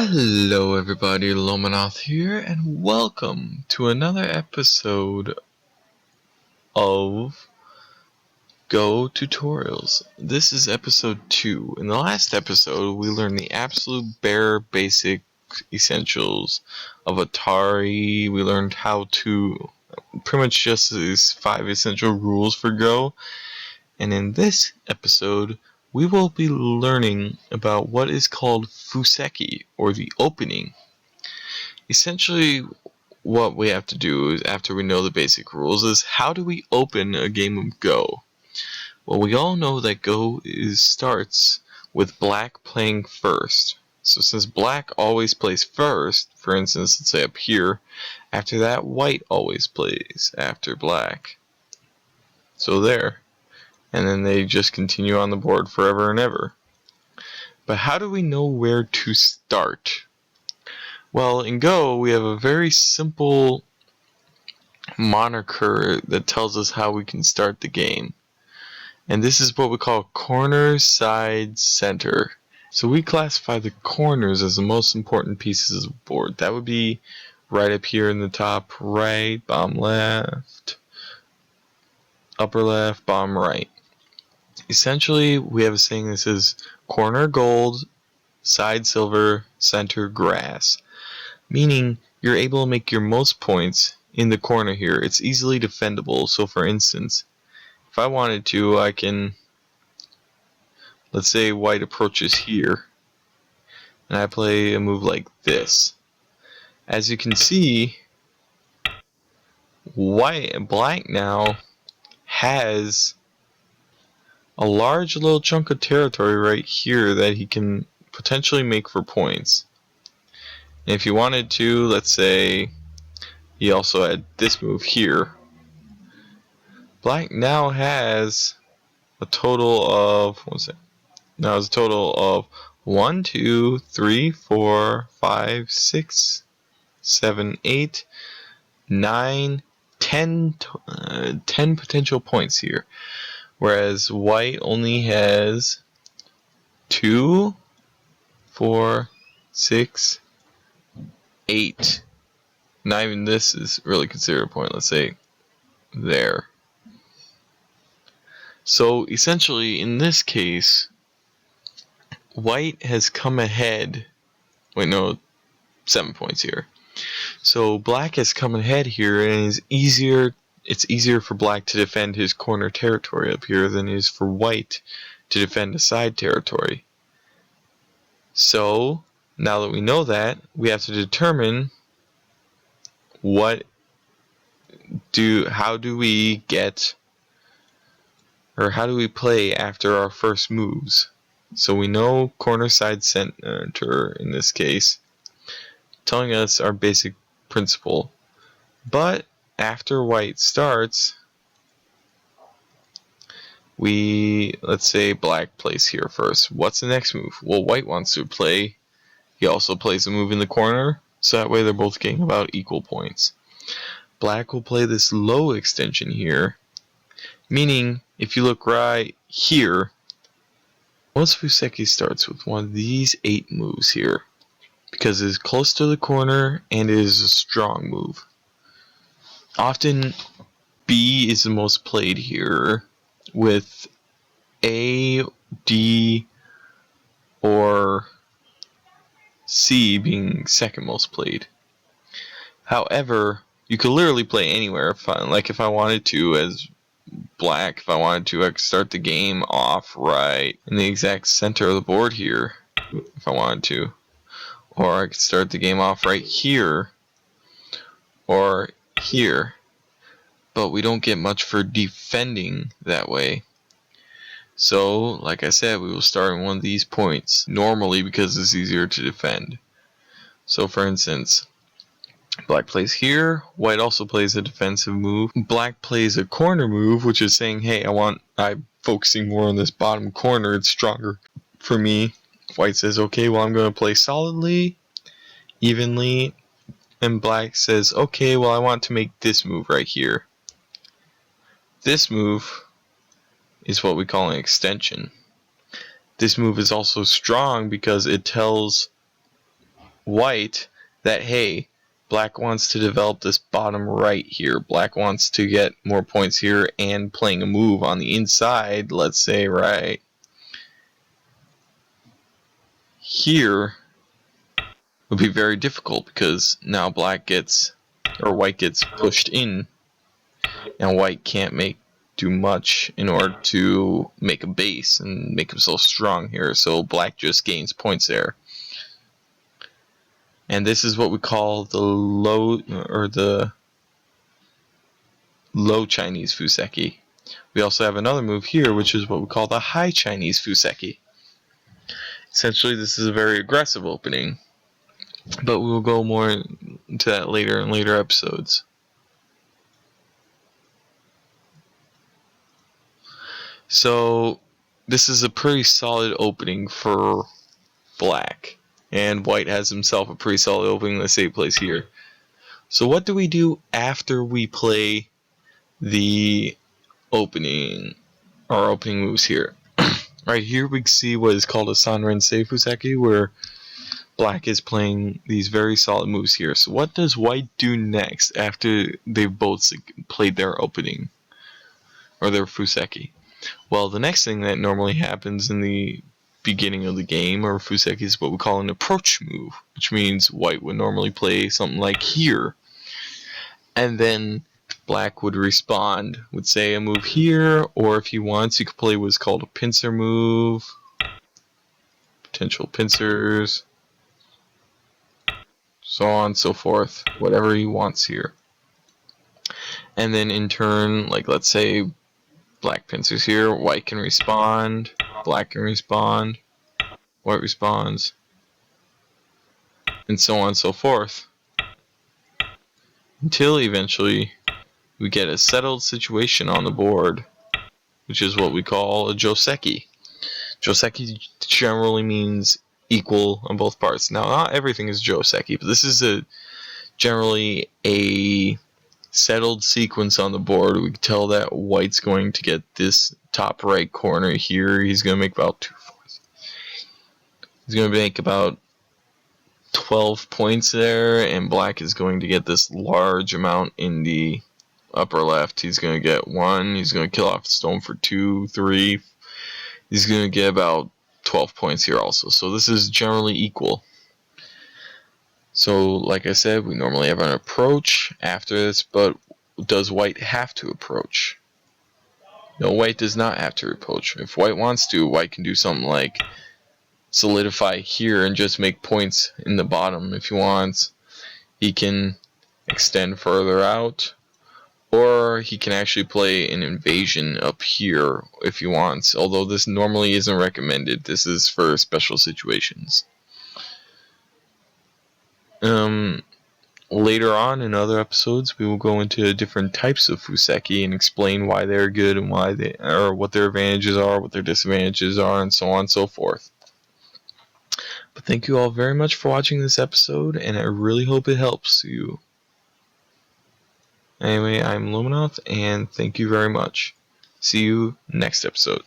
Hello everybody, Lominoth here, and welcome to another episode of Go Tutorials. This is episode 2. In the last episode, we learned the absolute bare basic essentials of Atari. We learned how to pretty much just these 5 essential rules for Go. And in this episode, we will be learning about what is called Fuseki, or the opening. Essentially, what we have to do is, after we know the basic rules, is how do we open a game of Go? Well, we all know that Go starts with black playing first. So since black always plays first, for instance, let's say up here, after that white always plays after black. So there. And then they just continue on the board forever and ever. But how do we know where to start? Well, in Go, we have a very simple moniker that tells us how we can start the game. And this is what we call corner, side, center. So we classify the corners as the most important pieces of the board. That would be right up here in the top right, bottom left, upper left, bottom right. Essentially, we have a saying that says corner gold, side silver, center grass. Meaning, you're able to make your most points in the corner here. It's easily defendable. So for instance, if I wanted to, I can, let's say white approaches here, and I play a move like this. As you can see, black now has a large little chunk of territory right here that he can potentially make for points. And if you wanted to, let's say he also had this move here, black now has a total of, what was it? Now it's a total of 1, 2, 3, 4, 5, 6, 7, 8, 9, 10 potential points here. Whereas white only has 2, 4, 6, 8. Not even this is really considered a point. Let's say there. So essentially, in this case, white has come ahead. Wait, no, 7 points here. So black has come ahead here, and it's easier for black to defend his corner territory up here than it is for white to defend a side territory. So now that we know that, we have to determine how do we play after our first moves. So we know corner, side, center in this case, telling us our basic principle. But after white starts, let's say black plays here first. What's the next move? Well, white wants to play. He also plays a move in the corner, so that way they're both getting about equal points. Black will play this low extension here, meaning if you look right here, most Fuseki starts with one of these 8 moves here, because it is close to the corner and it is a strong move. Often B is the most played here, with A, D, or C being second most played. However, you could literally play anywhere. If I wanted to as black, if I wanted to, I could start the game off right in the exact center of the board here, if I wanted to. Or I could start the game off right here, or here. But we don't get much for defending that way. So, like I said, we will start in one of these points, normally because it's easier to defend. So for instance, black plays here, white also plays a defensive move. Black plays a corner move, which is saying, hey, I'm focusing more on this bottom corner, it's stronger for me. White says, okay, well I'm going to play solidly, evenly, and black says, okay, well I want to make this move right here. This move is what we call an extension. This move is also strong because it tells white that, hey, black wants to develop this bottom right here. Black wants to get more points here and playing a move on the inside, let's say right here, would be very difficult because now white gets pushed in, and white can't do much in order to make a base and make himself strong here. So black just gains points there. And this is what we call the low Chinese Fuseki. We also have another move here, which is what we call the high Chinese Fuseki. Essentially, this is a very aggressive opening, but we will go more into that later in later episodes. So this is a pretty solid opening for black, and white has himself a pretty solid opening. Let's say he plays here. So what do we do after we play the opening, our opening moves here? Right here we see what is called a Sanren-sei Fuseki, where black is playing these very solid moves here. So what does white do next after they've both played their opening, or their Fuseki? Well, the next thing that normally happens in the beginning of the game, or Fuseki, is what we call an approach move, which means white would normally play something like here. And then black would respond, would say a move here, or if he wants, he could play what's called a pincer move, potential pincers, so on and so forth, whatever he wants here. And then in turn, like let's say black pincers here, white can respond, black can respond, white responds, and so on and so forth, until eventually we get a settled situation on the board, which is what we call a joseki. Joseki generally means equal on both parts. Now, not everything is joseki, but this is generally a settled sequence on the board. We can tell that white's going to get this top right corner here. He's going to make about 2 points. He's going to make about 12 points there, and black is going to get this large amount in the upper left. He's going to get 1. He's going to kill off the stone for 2, 3. He's going to get about 12 points here also. So this is generally equal. So, like I said, we normally have an approach after this, but does white have to approach? No, white does not have to approach. If white wants to, white can do something like solidify here and just make points in the bottom if he wants. He can extend further out, or he can actually play an invasion up here if he wants, although this normally isn't recommended. This is for special situations. Later on in other episodes, we will go into different types of Fuseki and explain why they're good and why they or what their advantages are, what their disadvantages are, and so on and so forth. But thank you all very much for watching this episode, and I really hope it helps you. Anyway, I'm Lominoth, and thank you very much. See you next episode.